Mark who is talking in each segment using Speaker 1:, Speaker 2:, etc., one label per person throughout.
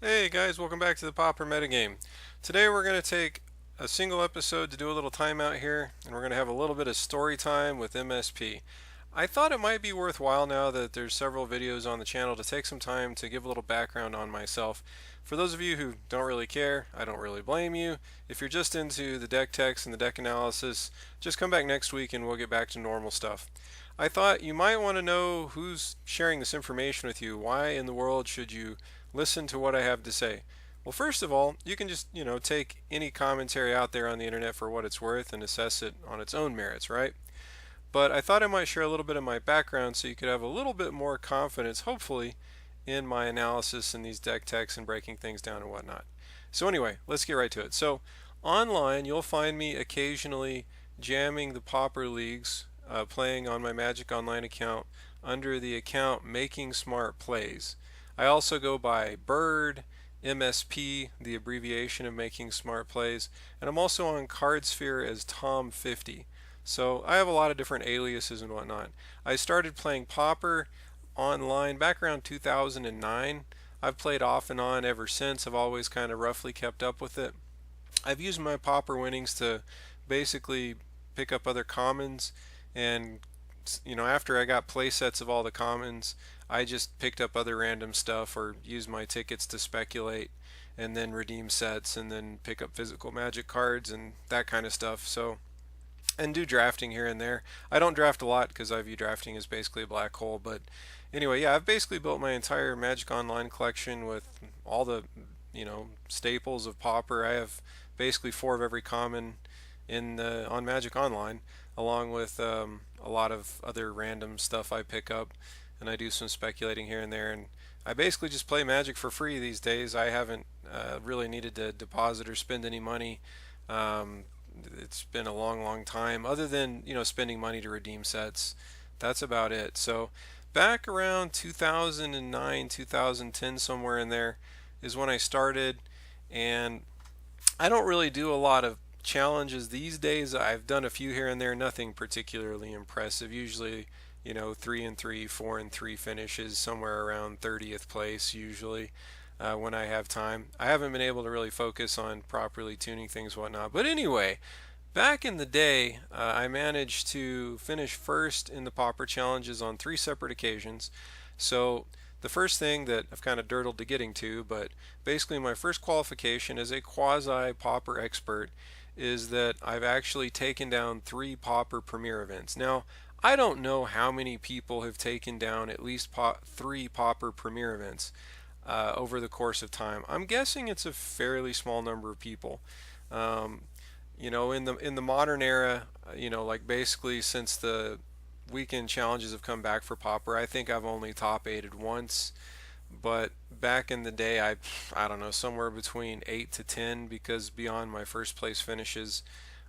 Speaker 1: Hey guys, welcome back to the Pauper Metagame. Today we're going to take a single episode to do a little timeout here, and we're going to have a little bit of story time with MSP. I thought it might be worthwhile now that there's several videos on the channel to take some time to give a little background on myself. For those of you who don't really care, I don't really blame you. If you're just into the deck text and the deck analysis, just come back next week and we'll get back to normal stuff. I thought you might want to know who's sharing this information with you. Why in the world should you listen to what I have to say? Well, first of all, you can just, take any commentary out there on the internet for what it's worth and assess it on its own merits, right? But I thought I might share a little bit of my background so you could have a little bit more confidence, hopefully, in my analysis in these deck techs and breaking things down and whatnot. So anyway, let's get right to it. So online, you'll find me occasionally jamming the Pauper Leagues, playing on my Magic Online account under the account MakingSmartPlays. I also go by Bird, MSP, the abbreviation of Making Smart Plays, and I'm also on CardSphere as Tom50. So I have a lot of different aliases and whatnot. I started playing Pauper online back around 2009. I've played off and on ever since. I've always kind of roughly kept up with it. I've used my Pauper winnings to basically pick up other commons, and after I got play sets of all the commons, I just picked up other random stuff or used my tickets to speculate and then redeem sets and then pick up physical magic cards and that kind of stuff. So, and do drafting here and there. I don't draft a lot because I view drafting as basically a black hole, but anyway, yeah, I've basically built my entire Magic Online collection with all the, staples of Pauper. I have basically four of every common on Magic Online, along with a lot of other random stuff I pick up, and I do some speculating here and there. And I basically just play Magic for free these days. I haven't really needed to deposit or spend any money. It's been a long, long time. Other than spending money to redeem sets, that's about it. So back around 2009, 2010, somewhere in there, is when I started, and I don't really do a lot of challenges these days. I've done a few here and there, nothing particularly impressive. Usually, 3 and 3, 4 and 3 finishes, somewhere around 30th place usually. When I have time, I haven't been able to really focus on properly tuning things, whatnot. But anyway, back in the day, I managed to finish first in the Pauper challenges on 3 separate occasions. So the first thing that I've kind of dirtled to getting to, but basically my first qualification as a quasi Pauper expert is that I've actually taken down 3 Pauper Premier events. Now, I don't know how many people have taken down at least 3 Pauper Premier events over the course of time. I'm guessing it's a fairly small number of people. Um, in the modern era, like basically since the weekend challenges have come back for Pauper, I think I've only top eighted once. But back in the day, I don't know, somewhere between 8 to 10, because beyond my first place finishes,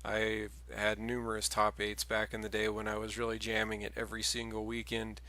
Speaker 1: I had numerous top eights back in the day when I was really jamming it every single weekend,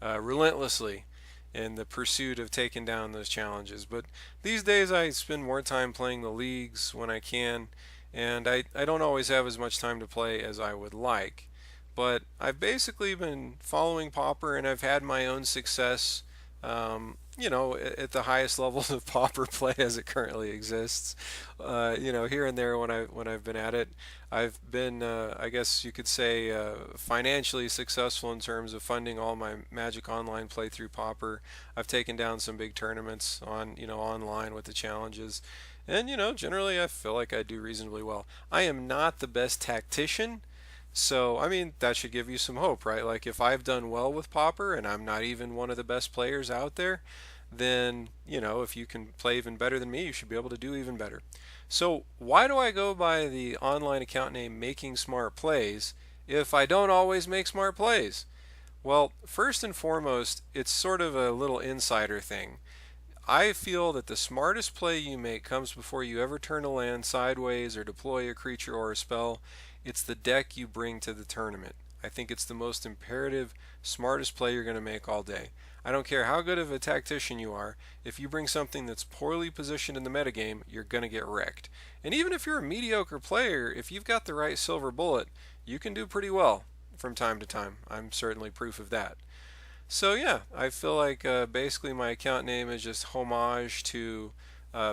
Speaker 1: relentlessly in the pursuit of taking down those challenges. But these days I spend more time playing the leagues when I can, and I don't always have as much time to play as I would like. But I've basically been following Pauper, and I've had my own success, at the highest levels of Pauper play as it currently exists. Here and there when I've been at it, I've been, I guess you could say, financially successful in terms of funding all my Magic Online play through Pauper. I've taken down some big tournaments online with the challenges, and generally I feel like I do reasonably well. I am not the best tactician. So, I mean, that should give you some hope, right? Like, if I've done well with Pauper and I'm not even one of the best players out there, then, if you can play even better than me, you should be able to do even better. So, why do I go by the online account name Making Smart Plays if I don't always make smart plays? Well, first and foremost, it's sort of a little insider thing. I feel that the smartest play you make comes before you ever turn a land sideways or deploy a creature or a spell. It's the deck you bring to the tournament. I think it's the most imperative, smartest play you're going to make all day. I don't care how good of a tactician you are, if you bring something that's poorly positioned in the metagame, you're going to get wrecked. And even if you're a mediocre player, if you've got the right silver bullet, you can do pretty well from time to time. I'm certainly proof of that. So yeah, I feel like basically my account name is just homage to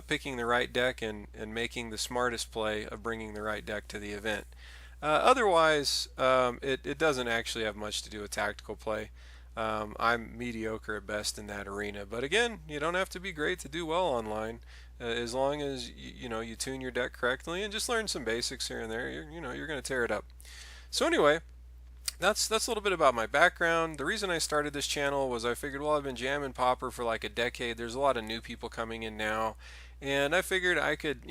Speaker 1: picking the right deck and making the smartest play of bringing the right deck to the event. Otherwise, it doesn't actually have much to do with tactical play. I'm mediocre at best in that arena. But again, you don't have to be great to do well online. As long as you tune your deck correctly and just learn some basics here and there, you're going to tear it up. So anyway, that's a little bit about my background. The reason I started this channel was I figured, well, I've been jamming Pauper for like a decade. There's a lot of new people coming in now, and I figured I could,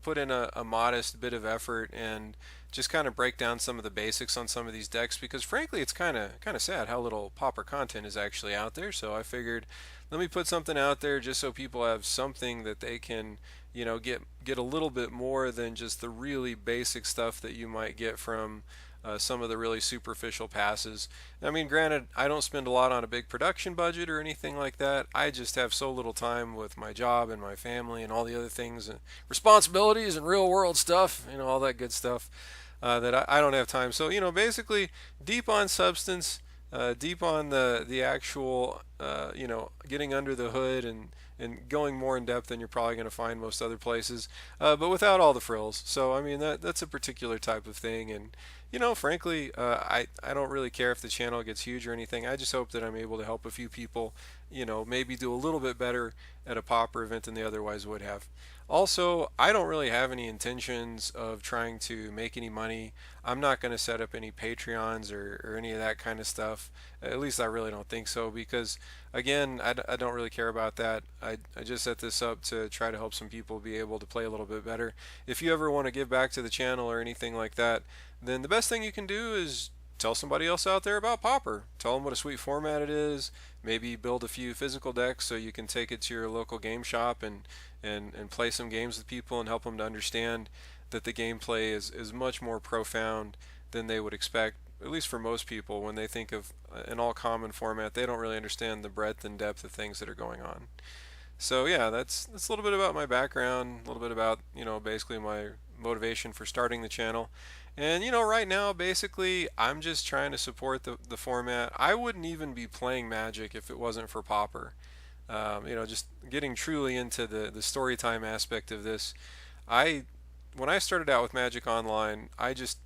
Speaker 1: put in a modest bit of effort and just kind of break down some of the basics on some of these decks because frankly it's kind of sad how little Pauper content is actually out there. So I figured let me put something out there just so people have something that they can get a little bit more than just the really basic stuff that you might get from some of the really superficial passes. I mean, granted, I don't spend a lot on a big production budget or anything like that. I just have so little time with my job and my family and all the other things and responsibilities and real world stuff, all that good stuff, that I don't have time. So, basically, deep on substance, deep on the actual, getting under the hood and going more in depth than you're probably going to find most other places, but without all the frills. So I mean that's a particular type of thing, and frankly, I don't really care if the channel gets huge or anything. I just hope that I'm able to help a few people, maybe do a little bit better at a Pauper event than they otherwise would have. Also, I don't really have any intentions of trying to make any money. I'm not going to set up any Patreons or any of that kind of stuff. At least I really don't think so because, again, I don't really care about that. I just set this up to try to help some people be able to play a little bit better. If you ever want to give back to the channel or anything like that, then the best thing you can do is tell somebody else out there about Pauper. Tell them what a sweet format it is. Maybe build a few physical decks so you can take it to your local game shop and play some games with people and help them to understand that the gameplay is much more profound than they would expect. At least for most people, when they think of an all common format, they don't really understand the breadth and depth of things that are going on. So yeah, that's a little bit about my background, a little bit about basically my motivation for starting the channel. And right now, basically, I'm just trying to support the format. I wouldn't even be playing Magic if it wasn't for Pauper. Just getting truly into the story time aspect of this. I When I started out with Magic Online, I just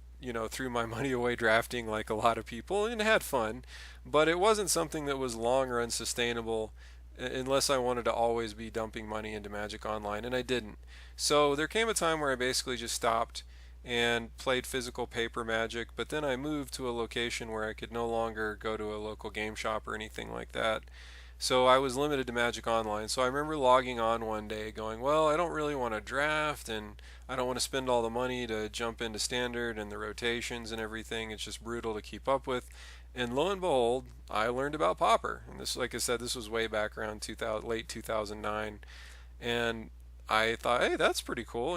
Speaker 1: threw my money away drafting like a lot of people and had fun, but it wasn't something that was long or unsustainable unless I wanted to always be dumping money into Magic Online, and I didn't. So there came a time where I basically just stopped and played physical paper Magic, but then I moved to a location where I could no longer go to a local game shop or anything like that. So I was limited to Magic Online. So I remember logging on one day going, well, I don't really want to draft and I don't want to spend all the money to jump into standard and the rotations and everything. It's just brutal to keep up with. And lo and behold, I learned about Pauper. And this, like I said, this was way back around late 2009. And I thought, hey, that's pretty cool.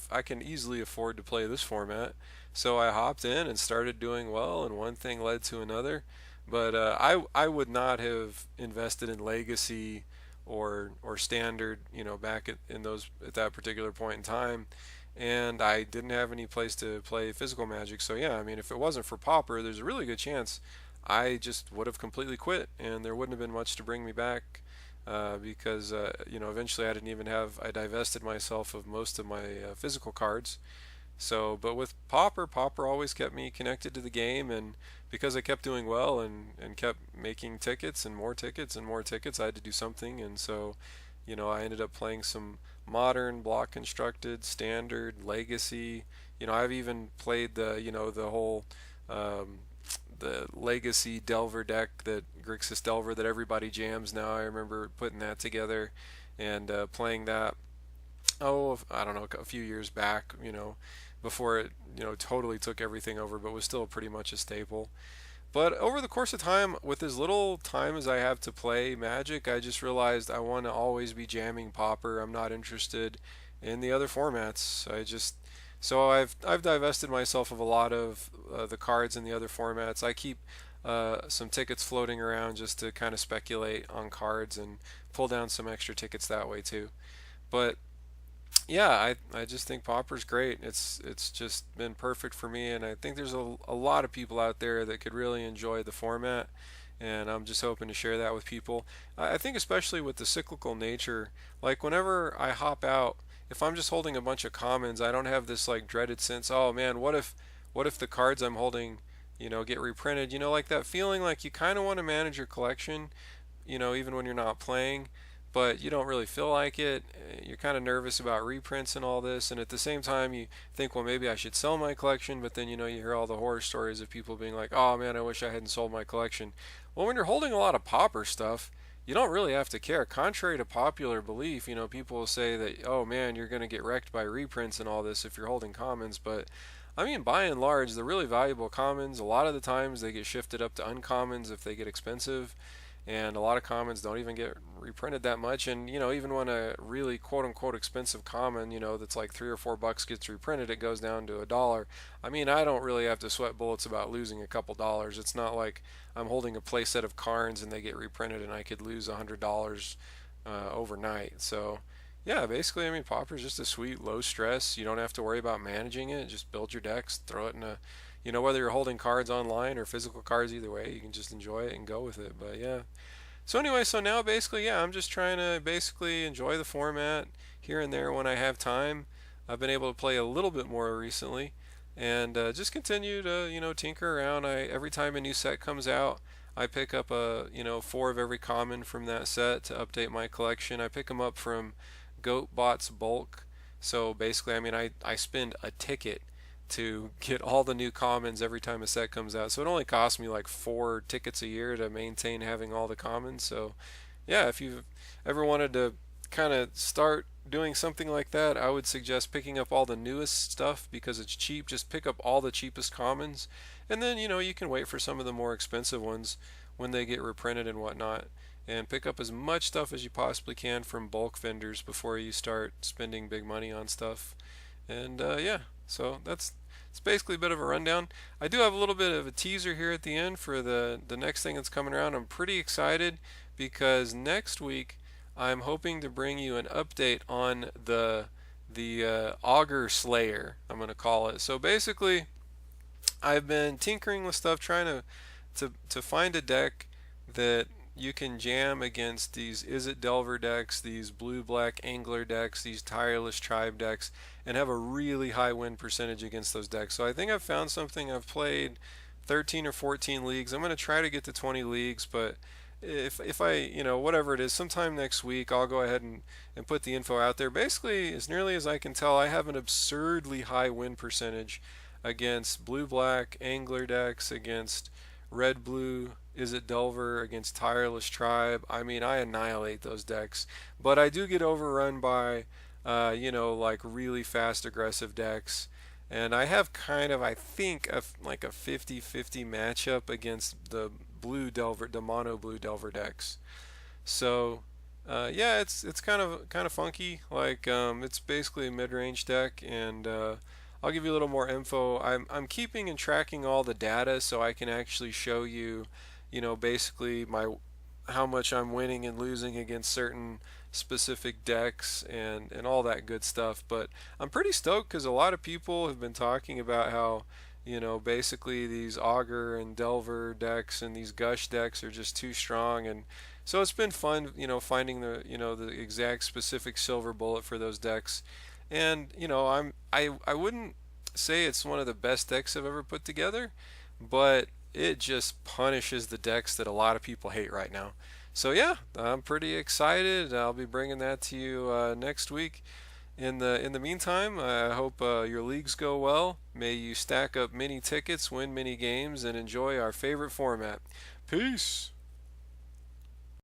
Speaker 1: I can easily afford to play this format. So I hopped in and started doing well, and one thing led to another. But I would not have invested in Legacy or Standard, back at that particular point in time. And I didn't have any place to play physical Magic. So yeah, I mean, if it wasn't for Pauper, there's a really good chance I just would have completely quit, and there wouldn't have been much to bring me back. Because eventually I divested myself of most of my physical cards. So, but with Pauper always kept me connected to the game, and because I kept doing well and kept making tickets and more tickets and more tickets, I had to do something, and so, I ended up playing some modern, block constructed, standard, legacy. I've even played the whole um, the legacy Delver deck, that Grixis Delver that everybody jams now. I remember putting that together and playing that. Oh, I don't know, a few years back, before it, totally took everything over, but was still pretty much a staple. But over the course of time, with as little time as I have to play Magic, I just realized I want to always be jamming Pauper. I'm not interested in the other formats. So I've divested myself of a lot of the cards in the other formats. I keep some tickets floating around just to kind of speculate on cards and pull down some extra tickets that way too. But yeah, I just think Pauper's great. It's just been perfect for me, and I think there's a lot of people out there that could really enjoy the format. and I'm just hoping to share that with people. I think especially with the cyclical nature, like whenever I hop out, if I'm just holding a bunch of commons, I don't have this like dreaded sense, oh man, what if the cards I'm holding, get reprinted? Like that feeling like you kind of want to manage your collection, even when you're not playing, but you don't really feel like it. You're kind of nervous about reprints and all this, and at the same time, you think, well, maybe I should sell my collection, but then, you hear all the horror stories of people being like, oh man, I wish I hadn't sold my collection. Well, when you're holding a lot of pauper stuff, you don't really have to care. Contrary to popular belief, people will say that, oh man, you're going to get wrecked by reprints and all this if you're holding commons, but I mean, by and large, the really valuable commons, a lot of the times they get shifted up to uncommons if they get expensive, and a lot of commons don't even get reprinted that much. And even when a really quote unquote expensive common, that's like $3 or $4 gets reprinted, it goes down to $1. I mean, I don't really have to sweat bullets about losing a couple dollars. It's not like I'm holding a play set of Karns and they get reprinted and I could lose $100 overnight. So yeah, basically, I mean, Pauper's just a sweet, low stress. You don't have to worry about managing it. Just build your decks, throw it in a, whether you're holding cards online or physical cards, either way, you can just enjoy it and go with it. But yeah. So anyway, so now basically, yeah, I'm just trying to basically enjoy the format here and there when I have time. I've been able to play a little bit more recently, and just continue to tinker around. Every time a new set comes out, I pick up a four of every common from that set to update my collection. I pick them up from GoatBot's bulk. So basically, I mean, I spend a ticket to get all the new commons every time a set comes out. So it only costs me like 4 tickets a year to maintain having all the commons. So yeah, if you've ever wanted to kind of start doing something like that, I would suggest picking up all the newest stuff because it's cheap. Just pick up all the cheapest commons, and then you can wait for some of the more expensive ones when they get reprinted and whatnot, and pick up as much stuff as you possibly can from bulk vendors before you start spending big money on stuff. And yeah, so that's it's basically a bit of a rundown. I do have a little bit of a teaser here at the end for the next thing that's coming around. I'm pretty excited because next week I'm hoping to bring you an update on the Augur Slayer, I'm going to call it. So basically, I've been tinkering with stuff trying to find a deck that you can jam against these Izzet Delver decks, these blue-black angler decks, these tireless tribe decks, and have a really high win percentage against those decks. So I think I've found something. I've played 13 or 14 leagues. I'm going to try to get to 20 leagues, but if I, whatever it is, sometime next week, I'll go ahead and put the info out there. Basically, as nearly as I can tell, I have an absurdly high win percentage against blue-black angler decks, against red-blue Izzet Delver, against tireless tribe. I mean, I annihilate those decks, but I do get overrun by like really fast aggressive decks, and I have kind of, I think, like a 50-50 matchup against the blue Delver, the mono blue Delver decks. So yeah, it's kind of funky. Like it's basically a mid-range deck, and I'll give you a little more info. I'm keeping and tracking all the data so I can actually show you, basically how much I'm winning and losing against certain specific decks and all that good stuff. But I'm pretty stoked because a lot of people have been talking about how basically these Augur and Delver decks and these Gush decks are just too strong, and so it's been fun finding the exact specific silver bullet for those decks. And I wouldn't say it's one of the best decks I've ever put together, but it just punishes the decks that a lot of people hate right now. So yeah, I'm pretty excited. I'll be bringing that to you next week. In the meantime, I hope your leagues go well. May you stack up many tickets, win many games, and enjoy our favorite format. Peace.